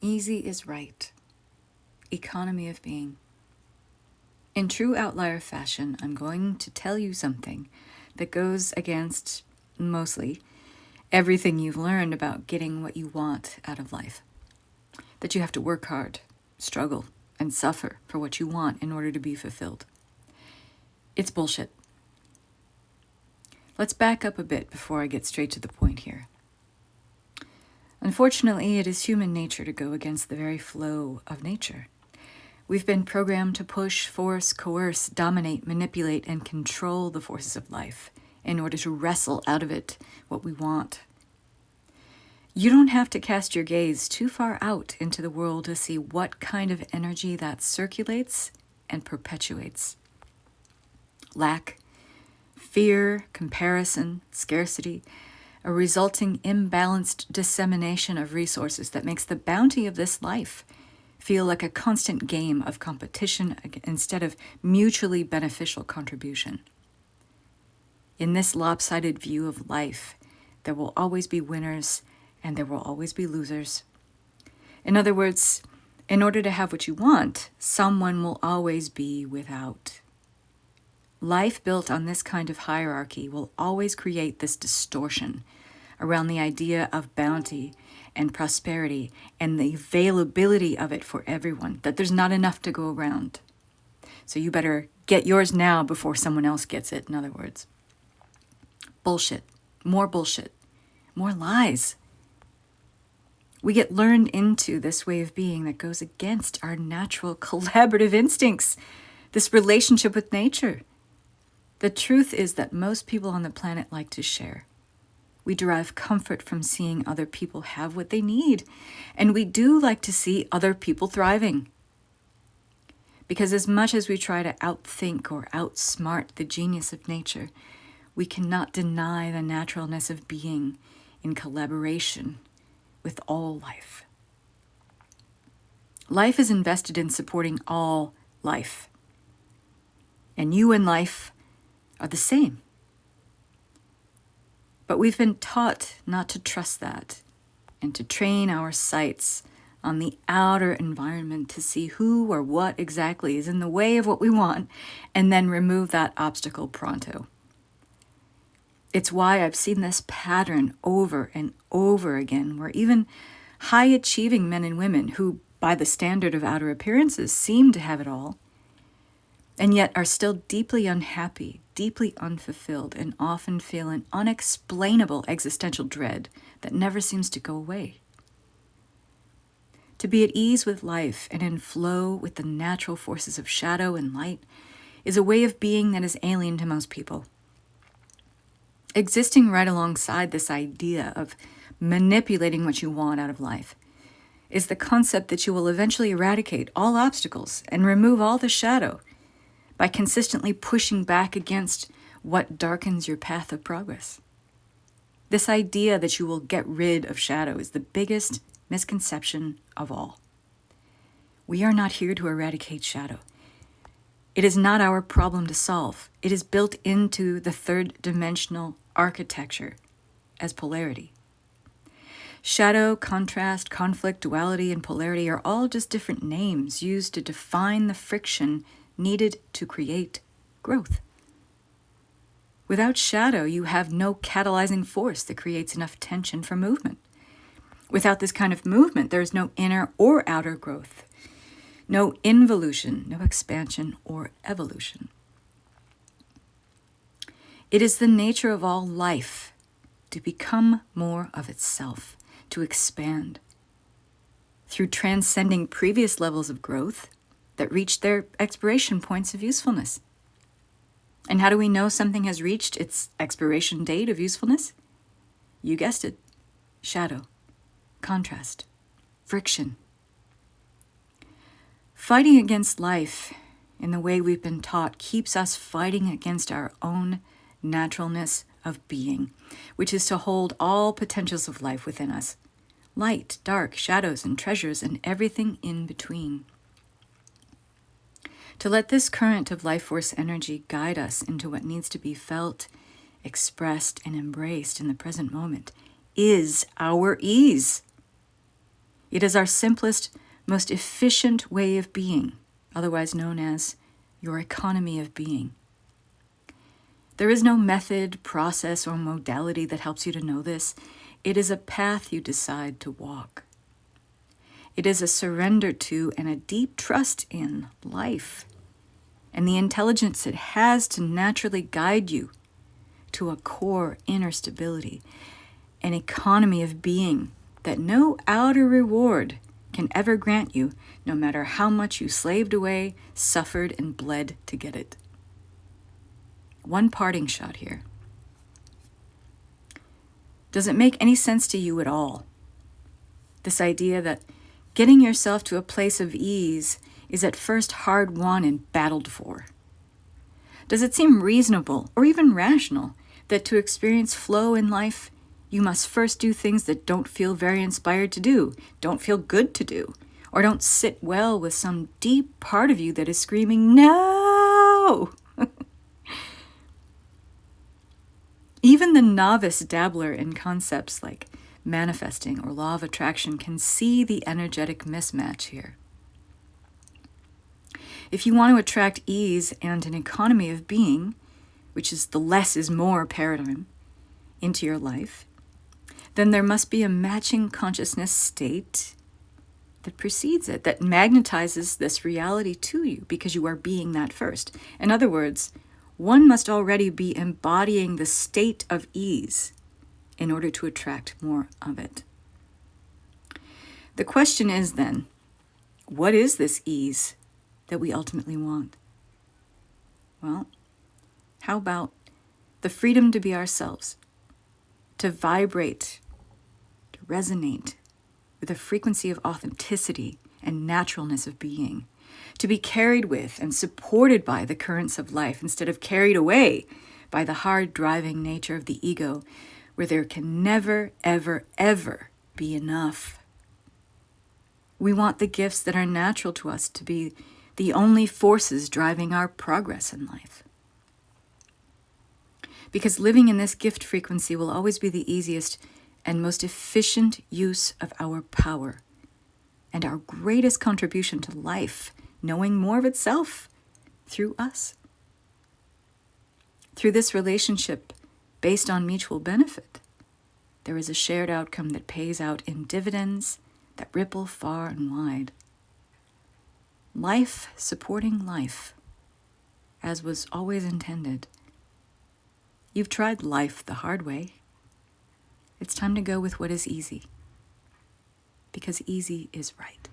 Easy is right. Economy of being. In true outlier fashion, I'm going to tell you something that goes against, mostly, everything you've learned about getting what you want out of life. That you have to work hard, struggle, and suffer for what you want in order to be fulfilled. It's bullshit. Let's back up a bit before I get straight to the point here. Unfortunately, it is human nature to go against the very flow of nature. We've been programmed to push, force, coerce, dominate, manipulate, and control the forces of life in order to wrestle out of it what we want. You don't have to cast your gaze too far out into the world to see what kind of energy that circulates and perpetuates. Lack, fear, comparison, scarcity, a resulting imbalanced dissemination of resources that makes the bounty of this life feel like a constant game of competition instead of mutually beneficial contribution. In this lopsided view of life, there will always be winners and there will always be losers. In other words, in order to have what you want, someone will always be without. Life built on this kind of hierarchy will always create this distortion around the idea of bounty and prosperity and the availability of it for everyone, that there's not enough to go around. So you better get yours now before someone else gets it, in other words. Bullshit. More lies. We get lured into this way of being that goes against our natural collaborative instincts, this relationship with nature. The truth is that most people on the planet like to share. We derive comfort from seeing other people have what they need, and we do like to see other people thriving. Because as much as we try to outthink or outsmart the genius of nature, we cannot deny the naturalness of being in collaboration with all life. Life is invested in supporting all life, and you and life are the same. But we've been taught not to trust that and to train our sights on the outer environment to see who or what exactly is in the way of what we want and then remove that obstacle pronto. It's why I've seen this pattern over and over again, where even high-achieving men and women who, by the standard of outer appearances, seem to have it all, and yet are still deeply unhappy, deeply unfulfilled, and often feel an unexplainable existential dread that never seems to go away. To be at ease with life and in flow with the natural forces of shadow and light is a way of being that is alien to most people. Existing right alongside this idea of manipulating what you want out of life is the concept that you will eventually eradicate all obstacles and remove all the shadow by consistently pushing back against what darkens your path of progress. This idea that you will get rid of shadow is the biggest misconception of all. We are not here to eradicate shadow. It is not our problem to solve. It is built into the third-dimensional architecture as polarity. Shadow, contrast, conflict, duality, and polarity are all just different names used to define the friction needed to create growth. Without shadow, you have no catalyzing force that creates enough tension for movement. Without this kind of movement, there is no inner or outer growth, no involution, no expansion or evolution. It is the nature of all life to become more of itself, to expand. Through transcending previous levels of growth that reach their expiration points of usefulness. And how do we know something has reached its expiration date of usefulness? You guessed it. Shadow, contrast, friction. Fighting against life in the way we've been taught keeps us fighting against our own naturalness of being, which is to hold all potentials of life within us. Light, dark, shadows, and treasures, and everything in between. To let this current of life force energy guide us into what needs to be felt, expressed, and embraced in the present moment is our ease. It is our simplest, most efficient way of being, otherwise known as your economy of being. There is no method, process, or modality that helps you to know this. It is a path you decide to walk. It is a surrender to and a deep trust in life and the intelligence it has to naturally guide you to a core inner stability, an economy of being that no outer reward can ever grant you, no matter how much you slaved away, suffered, and bled to get it. One parting shot here. Does it make any sense to you at all? This idea that getting yourself to a place of ease is at first hard won and battled for? Does it seem reasonable or even rational that to experience flow in life, you must first do things that don't feel very inspired to do, don't feel good to do, or don't sit well with some deep part of you that is screaming, no! Even the novice dabbler in concepts like manifesting or law of attraction can see the energetic mismatch here. If you want to attract ease and an economy of being, which is the less is more paradigm, into your life, then there must be a matching consciousness state that precedes it, that magnetizes this reality to you because you are being that first. In other words, one must already be embodying the state of ease in order to attract more of it. The question is then, what is this ease that we ultimately want? Well, how about the freedom to be ourselves, to vibrate, to resonate with a frequency of authenticity and naturalness of being, to be carried with and supported by the currents of life instead of carried away by the hard driving nature of the ego, where there can never, ever, ever be enough. We want the gifts that are natural to us to be the only forces driving our progress in life. Because living in this gift frequency will always be the easiest and most efficient use of our power and our greatest contribution to life, knowing more of itself through us. Through this relationship based on mutual benefit, there is a shared outcome that pays out in dividends that ripple far and wide. Life supporting life, as was always intended. You've tried life the hard way. It's time to go with what is easy, because easy is right.